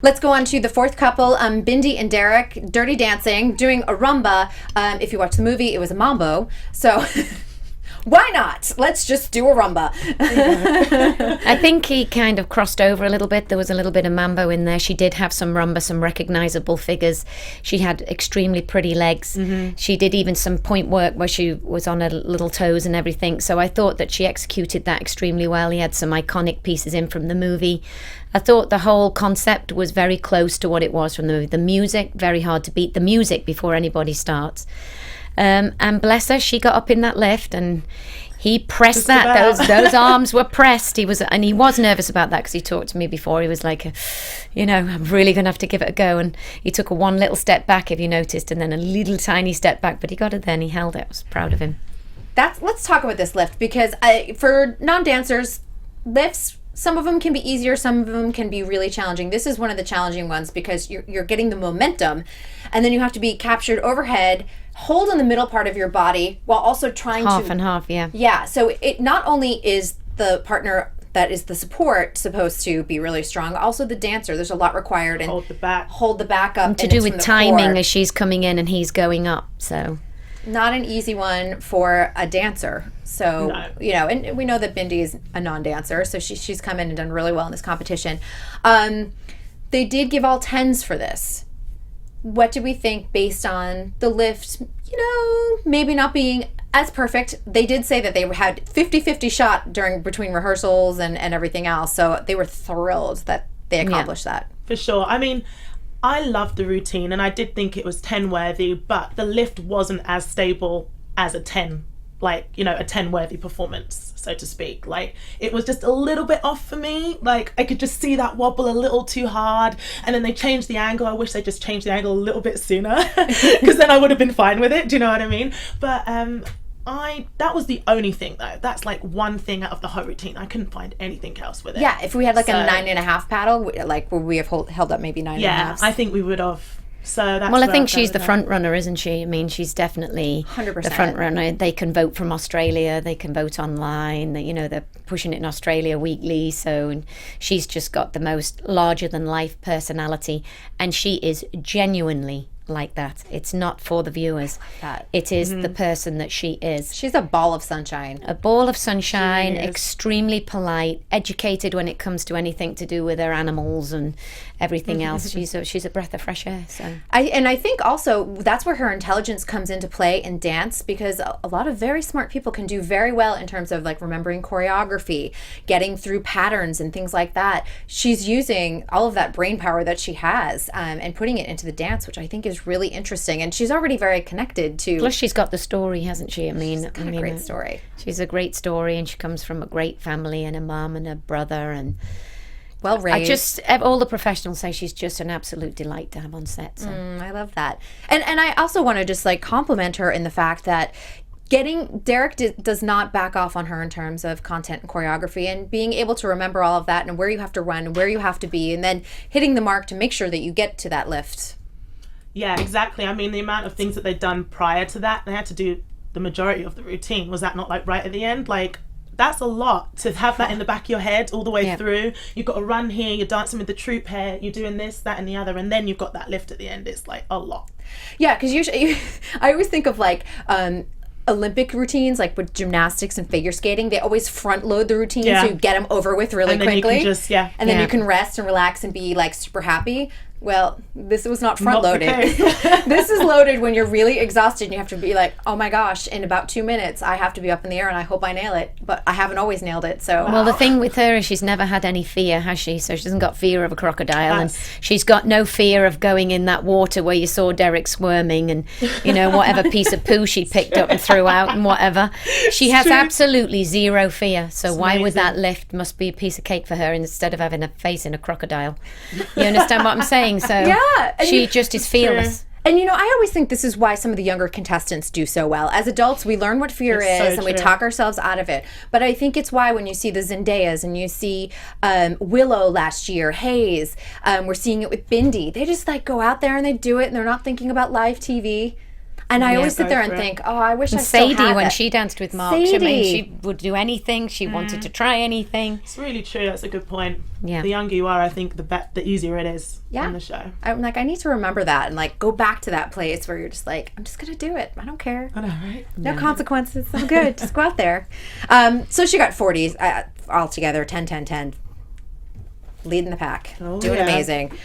Let's go on to the fourth couple, Bindi and Derek, Dirty Dancing, doing a rumba. If you watch the movie, it was a mambo. So why not? Let's just do a rumba. I think he kind of crossed over a little bit. There was a little bit of mambo in there. She did have some rumba, some recognizable figures. She had extremely pretty legs. Mm-hmm. She did even some point work where she was on her little toes and everything. So I thought that she executed that extremely well. He had some iconic pieces in from the movie. I thought the whole concept was very close to what it was from the movie. The music, very hard to beat the music before anybody starts. And bless her, she got up in that lift and he pressed that. Those arms were pressed. He was nervous about that because he talked to me before. He was like, I'm really going to have to give it a go. And he took one little step back, if you noticed, and then a little tiny step back. But he got it then. He held it. I was proud of him. Let's talk about this lift because for non-dancers, lifts, some of them can be easier, some of them can be really challenging. This is one of the challenging ones because you're getting the momentum, and then you have to be captured overhead, hold in the middle part of your body while also trying half and half, yeah. Yeah, so it not only is the partner that is the support supposed to be really strong, also the dancer. There's a lot required. And hold the back up. And to do with timing as she's coming in and he's going up, so... Not an easy one for a dancer. So, no. And we know that Bindi is a non-dancer, so she's come in and done really well in this competition. They did give all 10s for this. What do we think based on the lift, maybe not being as perfect? They did say that they had 50-50 shot between rehearsals and everything else, so they were thrilled that they accomplished that. For sure. I mean, I loved the routine and I did think it was 10 worthy, but the lift wasn't as stable as a 10, a 10 worthy performance, so to speak. It was just a little bit off for me. I could just see that wobble a little too hard, and then they changed the angle. I wish they just changed the angle a little bit sooner because then I would have been fine with it. Do you know what I mean? But that was the only thing though. That's one thing out of the whole routine. I couldn't find anything else with it. Yeah, if we had a 9.5 paddle, would we have held up maybe 9.5? Yeah, I think we would have. So that's I think she's the front runner, isn't she? I mean, she's definitely 100%. The front runner. They can vote from Australia. They can vote online. They're pushing it in Australia weekly. So she's just got the most larger than life personality, and she is genuinely like that. It's not for the viewers. It is the person that she is. She's a ball of sunshine. A ball of sunshine, extremely polite, educated when it comes to anything to do with her animals and everything else. She's a breath of fresh air. So I think also that's where her intelligence comes into play in dance, because a lot of very smart people can do very well in terms of remembering choreography, getting through patterns and things like that. She's using all of that brain power that she has and putting it into the dance, which I think is really interesting. And she's already very connected to... Plus she's got the story, hasn't she? She's got a great story. She's a great story, and she comes from a great family and a mum and a brother and... well raised. All the professionals say she's just an absolute delight to have on set. So. I love that. And I also want to just compliment her in the fact that Derek does not back off on her in terms of content and choreography, and being able to remember all of that and where you have to run and where you have to be, and then hitting the mark to make sure that you get to that lift. Yeah, exactly. I mean, the amount of things that they'd done prior to that, they had to do the majority of the routine. Was that not right at the end? That's a lot to have that in the back of your head all the way through. You've got to run here, you're dancing with the troupe here, you're doing this, that and the other, and then you've got that lift at the end. It's a lot. Yeah, because usually I always think of Olympic routines, with gymnastics and figure skating. They always front load the routine so you get them over with really quickly. And then you can rest and relax and be super happy. Well, this was not front loaded. This is loaded when you're really exhausted and you have to be oh my gosh, in about 2 minutes I have to be up in the air and I hope I nail it. But I haven't always nailed it. So well, the thing with her is she's never had any fear, has she? So she hasn't got fear of a crocodile, and she's got no fear of going in that water where you saw Derek squirming and whatever piece of poo she picked up and threw out and whatever. She has absolutely zero fear. So why would that lift must be a piece of cake for her instead of having a face in a crocodile? You understand what I'm saying? So she just is fearless. And I always think this is why some of the younger contestants do so well. As adults, we learn what fear is and we talk ourselves out of it. But I think it's why when you see the Zendayas and you see Willow last year, Hayes, we're seeing it with Bindi. They just go out there and they do it and they're not thinking about live TV. And I always sit there and think, oh, I wish I still Sadie, had when it. she danced with Mark, she would do anything. She wanted to try anything. It's really true. That's a good point. Yeah. The younger you are, I think the easier it is on the show. I'm like, I need to remember that and like go back to that place where you're just like, I'm just gonna do it. I don't care. I know, right? No consequences. I'm good. Just go out there. So she got 40s all together, 10, 10, 10. Leading the pack. Doing amazing.